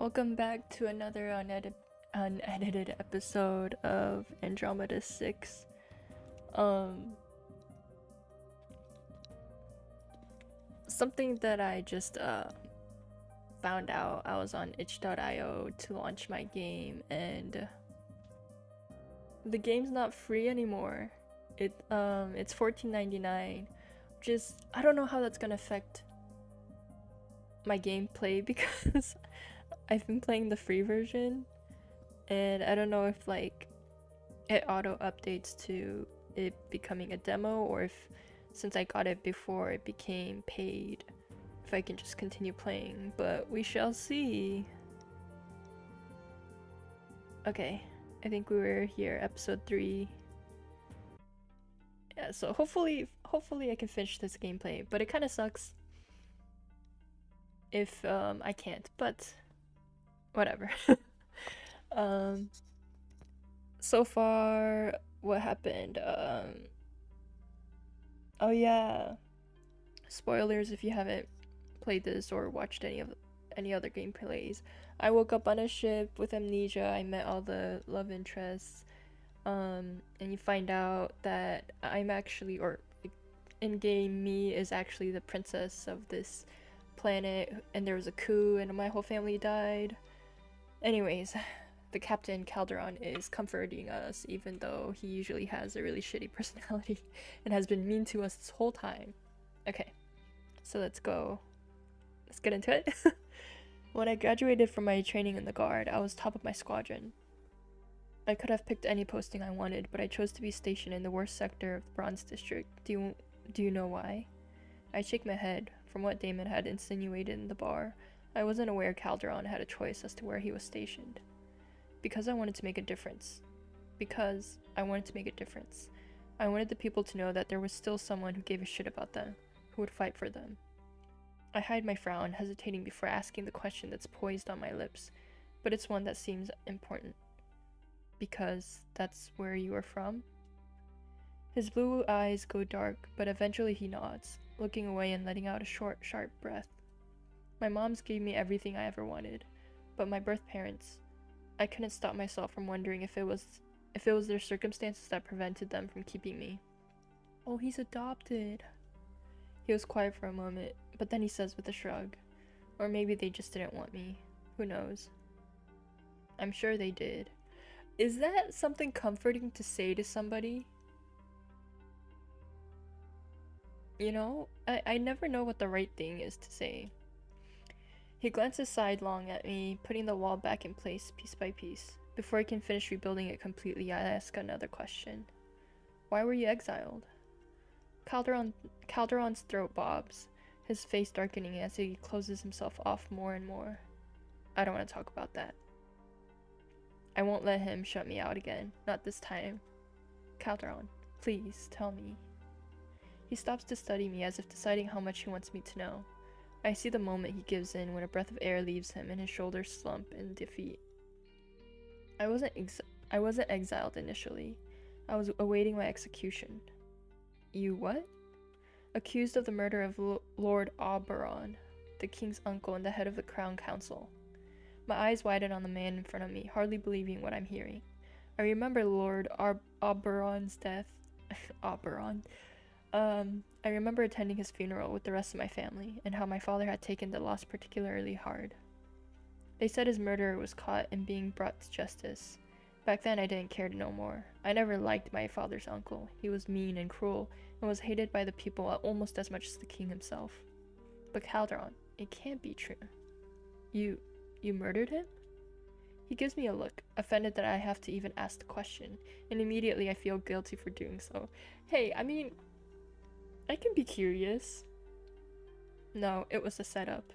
Welcome back to another unedited episode of Andromeda 6. Something that I just found out, I was on itch.io to launch my game, and the game's not free anymore. It's $14.99, which is, I don't know how that's gonna affect my gameplay because I've been playing the free version, and I don't know if it auto updates to it becoming a demo, or if since I got it before it became paid, if I can just continue playing, but we shall see. Okay, I think we were here, episode 3. Yeah, so hopefully I can finish this gameplay, but it kind of sucks if I can't, but whatever. So far, what happened? Oh yeah, spoilers if you haven't played this or watched any other gameplays. I woke up on a ship with amnesia. I met all the love interests, and you find out that I'm actually, or in-game me is actually the princess of this planet, and there was a coup and my whole family died. Anyways, the Captain Calderon is comforting us, even though he usually has a really shitty personality and has been mean to us this whole time. Okay, so let's get into it. When I graduated from my training in the Guard, I was top of my squadron. I could have picked any posting I wanted, but I chose to be stationed in the worst sector of the Bronze District. Do you know why? I shake my head. From what Damon had insinuated in the bar, I wasn't aware Calderon had a choice as to where he was stationed. Because I wanted to make a difference. I wanted the people to know that there was still someone who gave a shit about them, who would fight for them. I hide my frown, hesitating before asking the question that's poised on my lips, but it's one that seems important. Because that's where you are from? His blue eyes go dark, but eventually he nods, looking away and letting out a short, sharp breath. My moms gave me everything I ever wanted, but my birth parents, I couldn't stop myself from wondering if it was their circumstances that prevented them from keeping me. Oh, he's adopted. He was quiet for a moment, but then he says with a shrug, or maybe they just didn't want me. Who knows? I'm sure they did. Is that something comforting to say to somebody? You know, I never know what the right thing is to say. He glances sidelong at me, putting the wall back in place piece by piece. Before I can finish rebuilding it completely, I ask another question. Why were you exiled? Calderon's throat bobs, his face darkening as he closes himself off more and more. I don't want to talk about that. I won't let him shut me out again, not this time. Calderon, please, tell me. He stops to study me as if deciding how much he wants me to know. I see the moment he gives in when a breath of air leaves him and his shoulders slump in defeat. I wasn't exiled initially. I was awaiting my execution. You what? Accused of the murder of Lord Oberon, the king's uncle and the head of the Crown Council. My eyes widen on the man in front of me, hardly believing what I'm hearing. I remember Lord Oberon's death. Oberon. I remember attending his funeral with the rest of my family, and how my father had taken the loss particularly hard. They said his murderer was caught and being brought to justice. Back then I didn't care to know more. I never liked my father's uncle. He was mean and cruel, and was hated by the people almost as much as the king himself. But Calderon, it can't be true. You murdered him? He gives me a look, offended that I have to even ask the question, and immediately I feel guilty for doing so. Hey, I mean, I can be curious. No, it was a setup.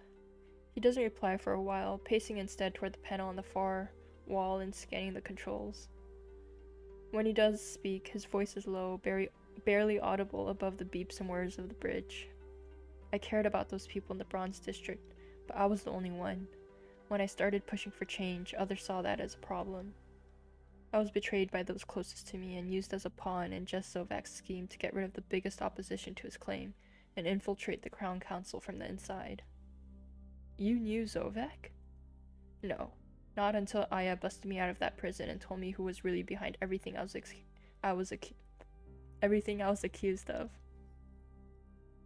He doesn't reply for a while, pacing instead toward the panel on the far wall and scanning the controls. When he does speak, his voice is low, barely audible above the beeps and whirs of the bridge. I cared about those people in the Bronze District, but I was the only one. When I started pushing for change, others saw that as a problem. I was betrayed by those closest to me and used as a pawn in Jess Sovak's scheme to get rid of the biggest opposition to his claim and infiltrate the Crown Council from the inside. You knew Zovak? No. Not until Aya busted me out of that prison and told me who was really behind everything everything I was accused of.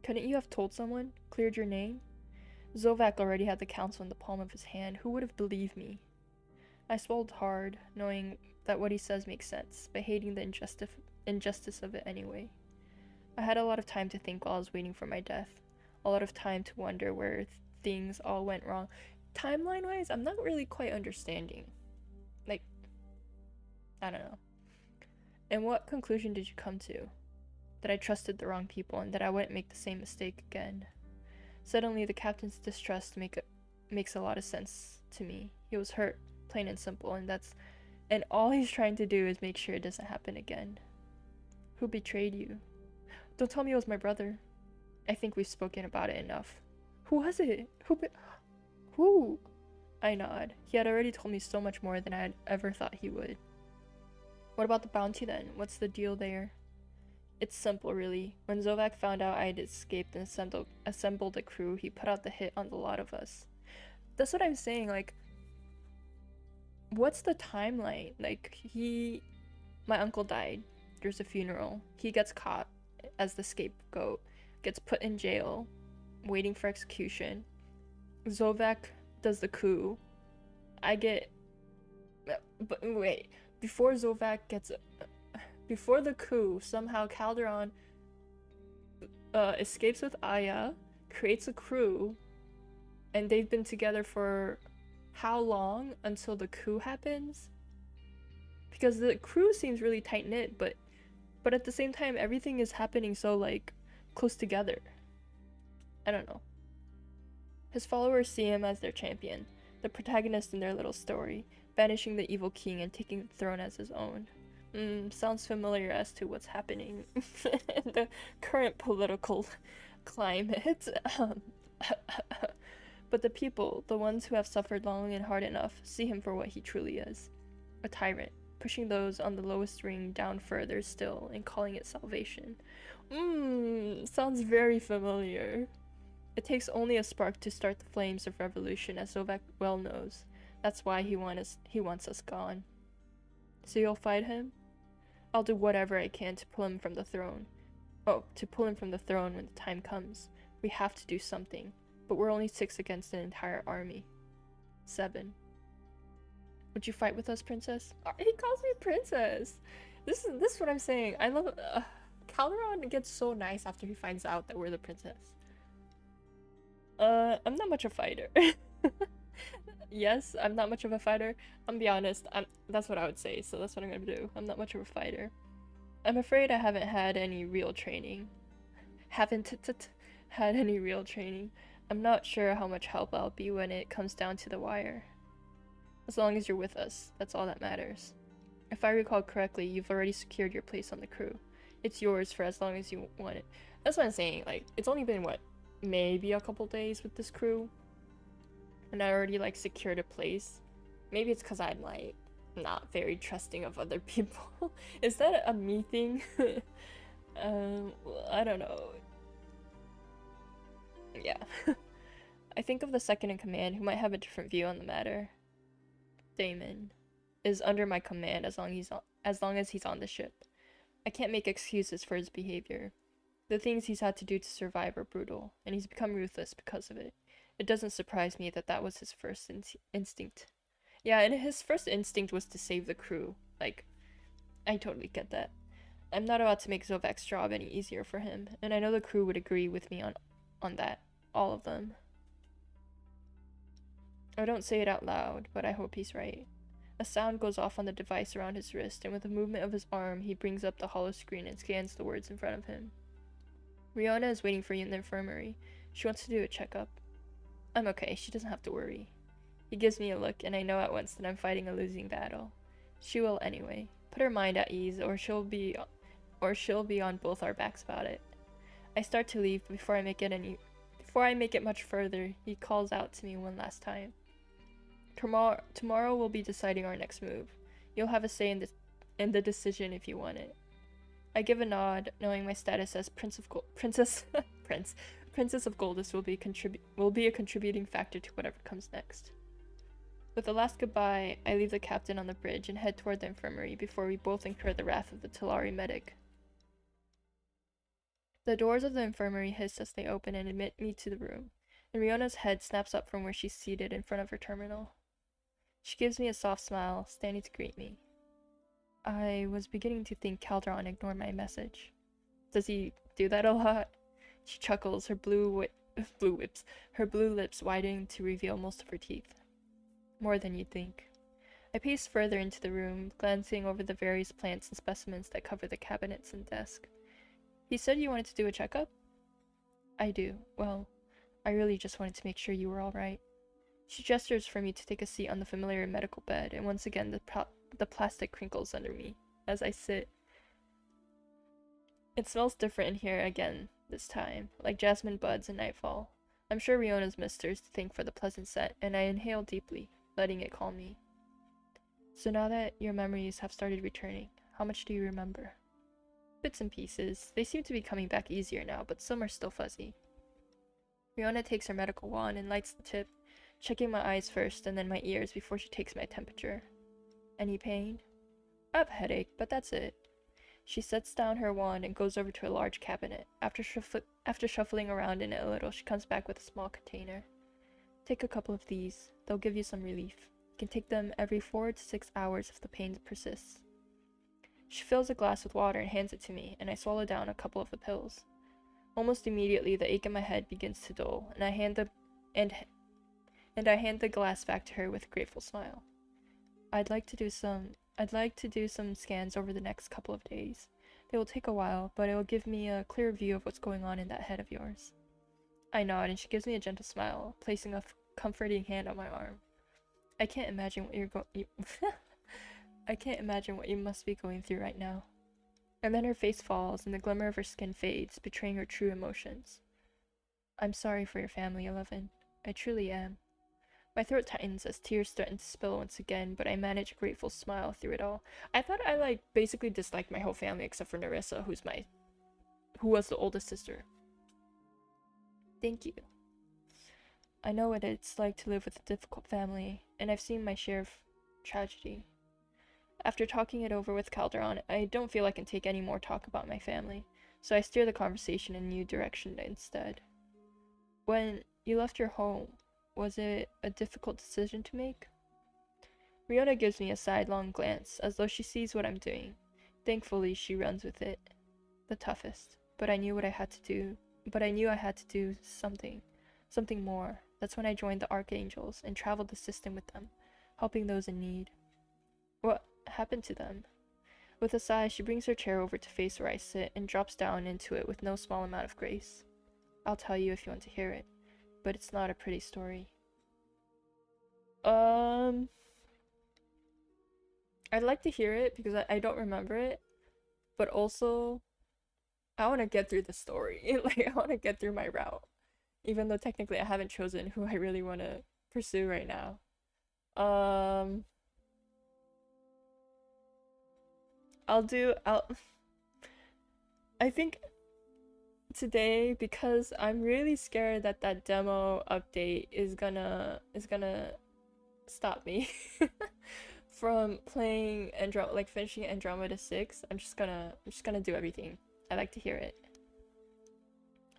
Couldn't you have told someone? Cleared your name? Zovak already had the council in the palm of his hand. Who would have believed me? I swallowed hard, knowing that what he says makes sense, but hating the injustice of it anyway. I had a lot of time to think while I was waiting for my death. A lot of time to wonder where things all went wrong. Timeline-wise, I'm not really quite understanding. Like, I don't know. And what conclusion did you come to? That I trusted the wrong people and that I wouldn't make the same mistake again. Suddenly, the captain's distrust makes a lot of sense to me. He was hurt, plain and simple, and all he's trying to do is make sure it doesn't happen again. Who betrayed you? Don't tell me it was my brother. I think we've spoken about it enough. Who was it? Who? I nod. He had already told me so much more than I had ever thought he would. What about the bounty then? What's the deal there? It's simple, really. When Zovak found out I had escaped and assembled a crew, he put out the hit on the lot of us. That's what I'm saying, like, what's the timeline? Like, my uncle died. There's a funeral. He gets caught as the scapegoat, gets put in jail, waiting for execution. Zovak does the coup. But wait, before the coup, somehow Calderon escapes with Aya, creates a crew, and they've been together for how long until the coup happens? Because the crew seems really tight-knit, but at the same time, everything is happening so, like, close together. I don't know. His followers see him as their champion, the protagonist in their little story, banishing the evil king and taking the throne as his own. Sounds familiar as to what's happening in the current political climate. But the people, the ones who have suffered long and hard enough, see him for what he truly is. A tyrant, pushing those on the lowest ring down further still and calling it salvation. Sounds very familiar. It takes only a spark to start the flames of revolution, as Zovak well knows. That's why he wants us gone. So you'll fight him? I'll do whatever I can to pull him from the throne. To pull him from the throne when the time comes. We have to do something. But we're only 6 against an entire army. 7. Would you fight with us, princess? He calls me princess! This is what I'm saying. I love Calderon gets so nice after he finds out that we're the princess. I'm not much a fighter. Yes, I'm not much of a fighter. I'm gonna be honest, that's what I would say, so that's what I'm gonna do. I'm not much of a fighter. I'm afraid I haven't had any real training. Had any real training. I'm not sure how much help I'll be when it comes down to the wire. As long as you're with us, that's all that matters. If I recall correctly, you've already secured your place on the crew. It's yours for as long as you want it. That's what I'm saying, like, it's only been, what, maybe a couple days with this crew? And I already, like, secured a place. Maybe it's because I'm, like, not very trusting of other people. Is that a me thing? I don't know. Yeah. I think of the second in command who might have a different view on the matter. Damon is under my command as long as he's on the ship. I can't make excuses for his behavior. The things he's had to do to survive are brutal, and he's become ruthless because of it. It doesn't surprise me that that was his first instinct. Yeah, and his first instinct was to save the crew. Like, I totally get that. I'm not about to make Zovak's job any easier for him, and I know the crew would agree with me on that. All of them. I don't say it out loud, but I hope he's right. A sound goes off on the device around his wrist, and with a movement of his arm, he brings up the hollow screen and scans the words in front of him. Riona is waiting for you in the infirmary. She wants to do a checkup. I'm okay, she doesn't have to worry. He gives me a look, and I know at once that I'm fighting a losing battle. She will anyway. Put her mind at ease, or she'll be on both our backs about it. I start to leave, but before I make it much further, he calls out to me one last time. Tomorrow we'll be deciding our next move. You'll have a say in the decision if you want it. I give a nod, knowing my status as Princess of Goldus will be a contributing factor to whatever comes next. With a last goodbye, I leave the captain on the bridge and head toward the infirmary before we both incur the wrath of the Talari medic. The doors of the infirmary hiss as they open and admit me to the room, and Riona's head snaps up from where she's seated in front of her terminal. She gives me a soft smile, standing to greet me. I was beginning to think Calderon ignored my message. Does he do that a lot? She chuckles, her blue lips widening to reveal most of her teeth. More than you'd think. I pace further into the room, glancing over the various plants and specimens that cover the cabinets and desk. He said you wanted to do a checkup? I do. Well, I really just wanted to make sure you were all right. She gestures for me to take a seat on the familiar medical bed, and once again the plastic crinkles under me as I sit. It smells different in here again this time, like jasmine buds and nightfall. I'm sure Riona's misters to thank for the pleasant scent, and I inhale deeply, letting it calm me. So now that your memories have started returning, how much do you remember? Bits and pieces. They seem to be coming back easier now, but some are still fuzzy. Riona takes her medical wand and lights the tip, checking my eyes first and then my ears before she takes my temperature. Any pain? I have a headache, but that's it. She sets down her wand and goes over to a large cabinet. After shuffling around in it a little, she comes back with a small container. Take a couple of these. They'll give you some relief. You can take them every 4 to 6 hours if the pain persists. She fills a glass with water and hands it to me, and I swallow down a couple of the pills. Almost immediately, the ache in my head begins to dull, and I hand the glass back to her with a grateful smile. I'd like to do some scans over the next couple of days. They will take a while, but it will give me a clear view of what's going on in that head of yours. I nod, and she gives me a gentle smile, placing a comforting hand on my arm. I can't imagine what I can't imagine what you must be going through right now. And then her face falls, and the glimmer of her skin fades, betraying her true emotions. I'm sorry for your family, 11. I truly am. My throat tightens as tears threaten to spill once again, but I manage a grateful smile through it all. I thought I basically disliked my whole family except for Nerissa, who was the oldest sister. Thank you. I know what it's like to live with a difficult family, and I've seen my share of tragedy. After talking it over with Calderon, I don't feel I can take any more talk about my family, so I steer the conversation in a new direction instead. When you left your home, was it a difficult decision to make? Riona gives me a sidelong glance, as though she sees what I'm doing. Thankfully, she runs with it. The toughest. But I knew I had to do something more. That's when I joined the Archangels and traveled the system with them, helping those in need. What happened to them? With a sigh, she brings her chair over to face where I sit and drops down into it with no small amount of grace. I'll tell you if you want to hear it, but it's not a pretty story. I'd like to hear it because I don't remember it, but also I want to get through the story. I want to get through my route, even though technically I haven't chosen who I really want to pursue right now. I think today, because I'm really scared that that demo update is gonna stop me from playing finishing Andromeda 6. I'm just gonna do everything. I like to hear it.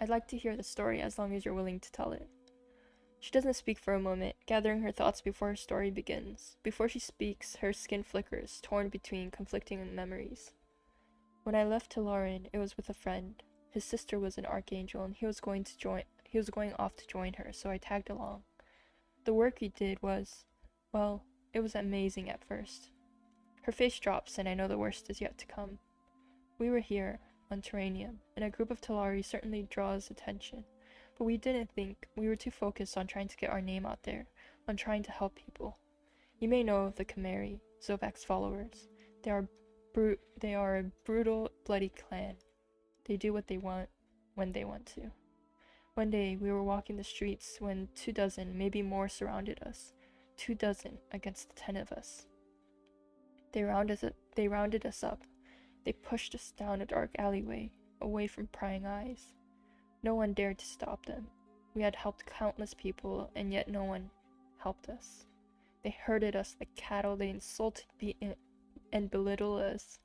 I'd like to hear the story as long as you're willing to tell it. She doesn't speak for a moment, gathering her thoughts before her story begins. Before she speaks, her skin flickers, torn between conflicting memories. When I left Lauren, it was with a friend. His sister was an archangel, and he was going off to join her, so I tagged along. The work he did was, well, it was amazing at first. Her face drops, and I know the worst is yet to come. We were here, on Terranium, and a group of Talari certainly draws attention. But we didn't think. We were too focused on trying to get our name out there, on trying to help people. You may know of the Chimeri, Zovak's followers. They are a brutal, bloody clan. They do what they want, when they want to. One day, we were walking the streets when 24, maybe more, surrounded us. 24 against the 10 of us. They rounded us up. They pushed us down a dark alleyway, away from prying eyes. No one dared to stop them. We had helped countless people, and yet no one helped us. They herded us like cattle, they insulted and belittled us.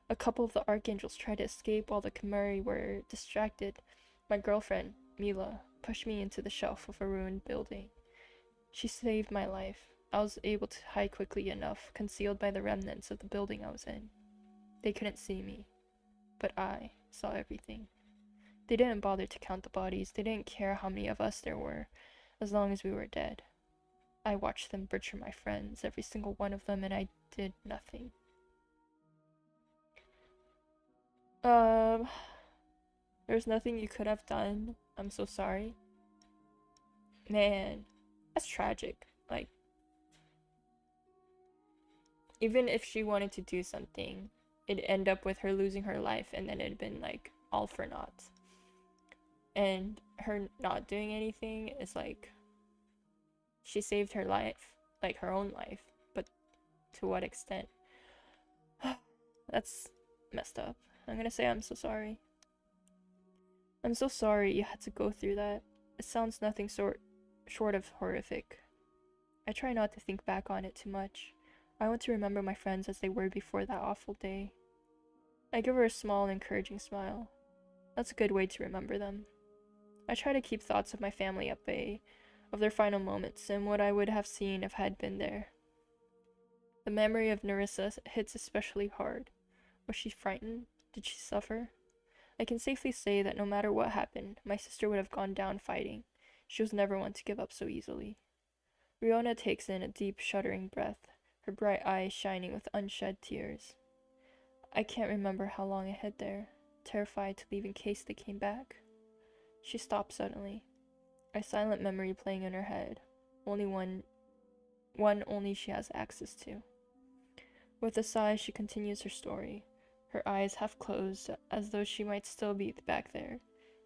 A couple of the archangels tried to escape while the Chimeri were distracted. My girlfriend, Mila, pushed me into the shelf of a ruined building. She saved my life. I was able to hide quickly enough, concealed by the remnants of the building I was in. They couldn't see me, but I saw everything. They didn't bother to count the bodies. They didn't care how many of us there were, as long as we were dead. I watched them butcher my friends, every single one of them, and I did nothing. Um, there's nothing you could have done. I'm so sorry. Man, that's tragic. Like, even if she wanted to do something, it'd end up with her losing her life, and then it'd been like all for naught. And her not doing anything is like, she saved her life, like her own life, but to what extent? That's messed up. I'm gonna say I'm so sorry. I'm so sorry you had to go through that. It sounds nothing short of horrific. I try not to think back on it too much. I want to remember my friends as they were before that awful day. I give her a small, encouraging smile. That's a good way to remember them. I try to keep thoughts of my family at bay, of their final moments, and what I would have seen if I had been there. The memory of Nerissa hits especially hard. Was she frightened? Did she suffer? I can safely say that no matter what happened, my sister would have gone down fighting. She was never one to give up so easily. Riona takes in a deep, shuddering breath, her bright eyes shining with unshed tears. I can't remember how long I hid there, terrified to leave in case they came back. She stopped suddenly, a silent memory playing in her head, only one only she has access to. With a sigh, she continues her story, her eyes half closed, as though she might still be back there,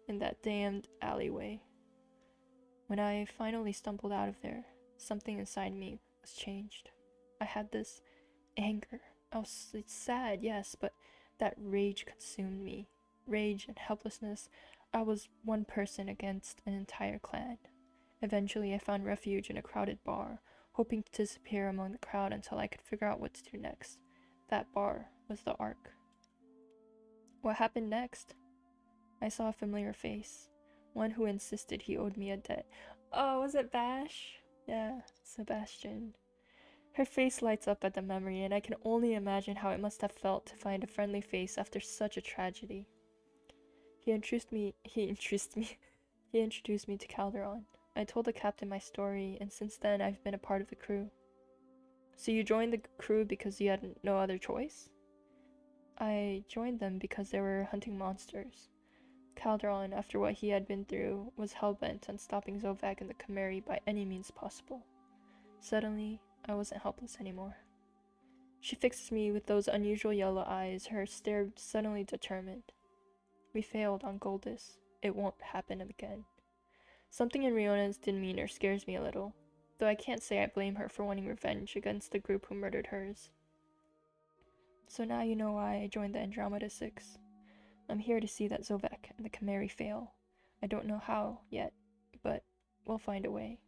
in that damned alleyway. When I finally stumbled out of there, something inside me was changed. I had this anger. It's sad, yes, but that rage consumed me. Rage and helplessness. I was one person against an entire clan. Eventually, I found refuge in a crowded bar, hoping to disappear among the crowd until I could figure out what to do next. That bar was the Ark. What happened next? I saw a familiar face, one who insisted he owed me a debt. Oh, was it Bash? Yeah, Sebastian. Her face lights up at the memory, and I can only imagine how it must have felt to find a friendly face after such a tragedy. He introduced me to Calderon. I told the captain my story, and since then I've been a part of the crew. So you joined the crew because you had no other choice? I joined them because they were hunting monsters. Calderon, after what he had been through, was hell-bent on stopping Zovak and the Chimeri by any means possible. Suddenly, I wasn't helpless anymore. She fixes me with those unusual yellow eyes, her stare suddenly determined. We failed on Goldus. It won't happen again. Something in Riona's demeanor scares me a little, though I can't say I blame her for wanting revenge against the group who murdered hers. So now you know why I joined the Andromeda 6. I'm here to see that Zovek and the Chimeri fail. I don't know how yet, but we'll find a way.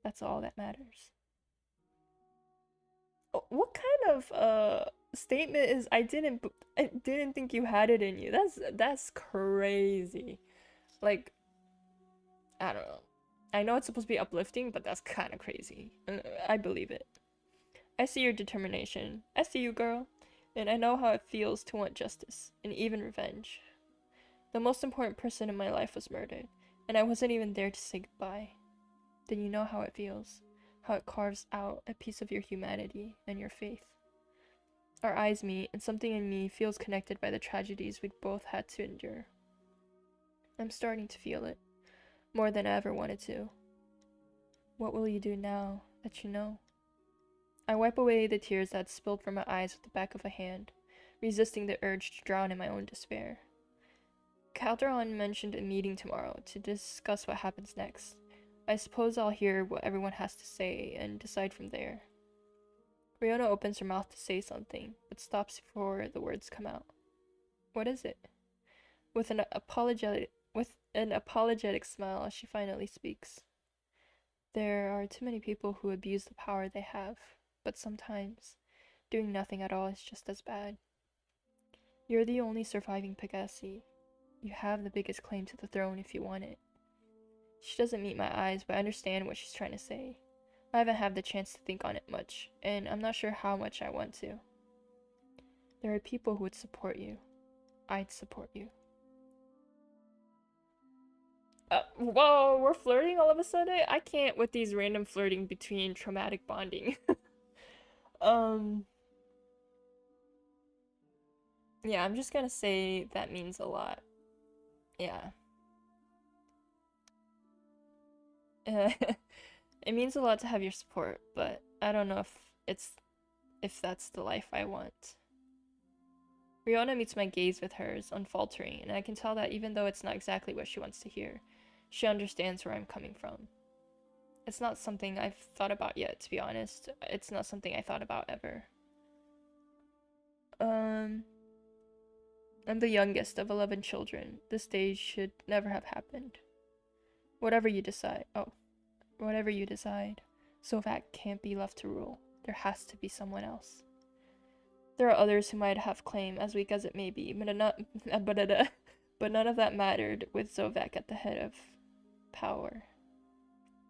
That's all that matters. Oh, what kind of statement is I didn't think you had it in you. That's crazy. Like, I don't know. I know it's supposed to be uplifting, but that's kind of crazy. I believe it. I see your determination. I see you, girl. And I know how it feels to want justice, and even revenge. The most important person in my life was murdered, and I wasn't even there to say goodbye. Then you know how it feels, how it carves out a piece of your humanity and your faith. Our eyes meet, and something in me feels connected by the tragedies we'd both had to endure. I'm starting to feel it, more than I ever wanted to. What will you do now that you know? I wipe away the tears that spilled from my eyes with the back of a hand, resisting the urge to drown in my own despair. Calderon mentioned a meeting tomorrow to discuss what happens next. I suppose I'll hear what everyone has to say and decide from there. Riona opens her mouth to say something, but stops before the words come out. What is it? With an apologetic smile, she finally speaks. There are too many people who abuse the power they have, but sometimes doing nothing at all is just as bad. You're the only surviving Pegasi. You have the biggest claim to the throne if you want it. She doesn't meet my eyes, but I understand what she's trying to say. I haven't had the chance to think on it much, and I'm not sure how much I want to. There are people who would support you. I'd support you. Whoa, we're flirting all of a sudden? I can't with these random flirting between traumatic bonding. um, yeah, I'm just gonna say that means a lot. Yeah. It means a lot to have your support, but I don't know if that's the life I want. Riona meets my gaze with hers, unfaltering, and I can tell that even though it's not exactly what she wants to hear, she understands where I'm coming from. It's not something I've thought about yet, to be honest. It's not something I thought about ever. Um, I'm the youngest of 11 children. This day should never have happened. Whatever you decide. Oh, whatever you decide. Sovak can't be left to rule. There has to be someone else. There are others who might have claim, as weak as it may be, but none of that mattered with Zovek at the head of power.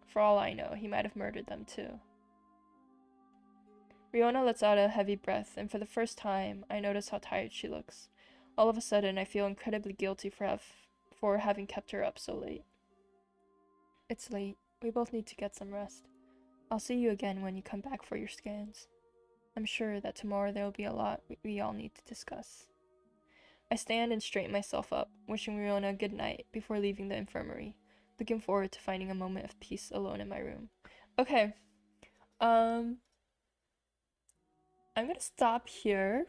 For all I know, he might have murdered them too. Riona lets out a heavy breath, and for the first time, I notice how tired she looks. All of a sudden, I feel incredibly guilty for having kept her up so late. It's late. We both need to get some rest. I'll see you again when you come back for your scans. I'm sure that tomorrow there will be a lot we all need to discuss. I stand and straighten myself up, wishing Riona good night before leaving the infirmary, looking forward to finding a moment of peace alone in my room. Okay, I'm gonna stop here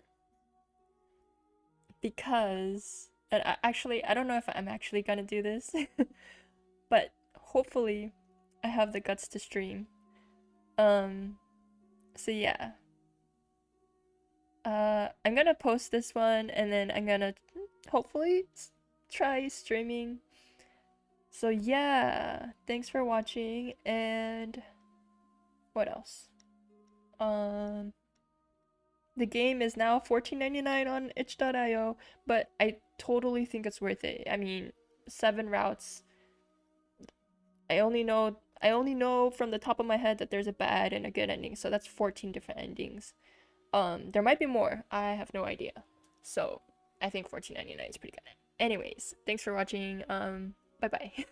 because, and I don't know if I'm actually gonna do this, but hopefully I have the guts to stream. So yeah. I'm gonna post this one and then I'm gonna hopefully try streaming. So yeah, thanks for watching, and what else? The game is now $14.99 on itch.io, but I totally think it's worth it. I mean, 7 routes. I only know from the top of my head that there's a bad and a good ending, so that's 14 different endings. There might be more. I have no idea. So, I think $14.99 is pretty good. Anyways, thanks for watching. Bye-bye.